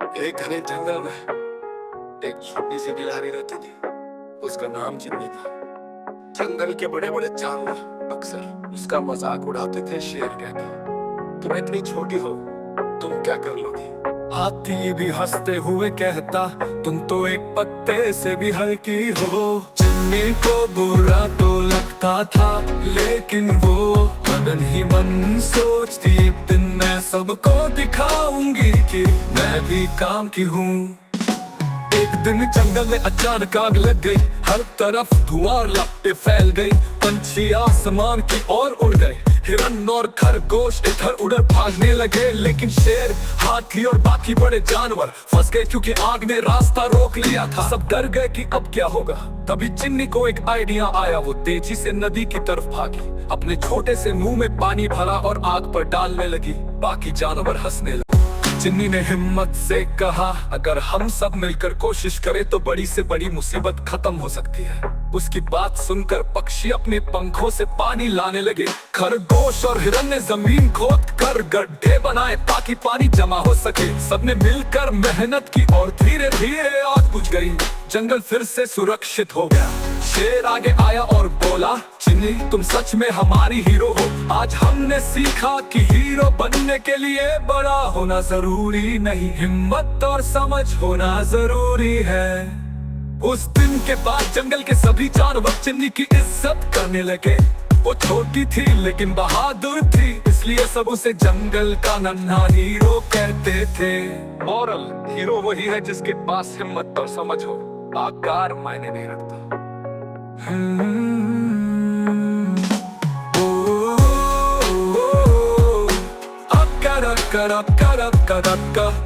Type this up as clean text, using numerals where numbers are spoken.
एक घने जंगल में एक छोटी सी बिलारी रहती थी। उसका नाम चिन्नी था। जंगल के बड़े बड़े जानवर अक्सर उसका मजाक उड़ाते थे, शेर कहकर, तुम इतनी छोटी हो, तुम क्या कर लोगी। हाथी भी हंसते हुए कहता, तुम तो एक पत्ते से भी हल्की हो। चिन्नी को बुरा तो लगता था, लेकिन वो मन ही मन सोचती, एक दिन मैं सबको दिखाऊंगी कि मैं भी काम की हूँ। एक दिन जंगल में अचानक आग लग गई, हर तरफ धुआं लपटे फैल गई। पंछी आसमान की ओर उड़ गए, हिरन और खरगोश इधर उधर भागने लगे। लेकिन शेर, हाथी और बाकी बड़े जानवर फंस गए, क्योंकि आग ने रास्ता रोक लिया था। सब डर गए कि अब क्या होगा। तभी चिन्नी को एक आइडिया आया। वो तेजी से नदी की तरफ भागी, अपने छोटे से मुंह में पानी भरा और आग पर डालने लगी। बाकी जानवर हंसने लगे। चिन्नी ने हिम्मत से कहा, अगर हम सब मिलकर कोशिश करें तो बड़ी से बड़ी मुसीबत खत्म हो सकती है। उसकी बात सुनकर पक्षी अपने पंखों से पानी लाने लगे। खरगोश और हिरन ने जमीन खोद कर गड्ढे बनाए ताकि पानी जमा हो सके। सबने मिलकर मेहनत की और धीरे धीरे आग बुझ गई। जंगल फिर से सुरक्षित हो गया। शेर आगे आया और बोला, चिन्नी तुम सच में हमारी हीरो हो। आज हमने सीखा कि हीरो बनने के लिए बड़ा होना जरूरी नहीं, हिम्मत और समझ होना जरूरी है। उस दिन के बाद जंगल के सभी जानवर चिन्नी की इज्जत करने लगे। वो छोटी थी लेकिन बहादुर थी, इसलिए सब उसे जंगल का नन्हा हीरो कहते थे। मॉरल, हीरो वही है जिसके पास हिम्मत और समझ हो, आकार मायने नहीं रखता। Up,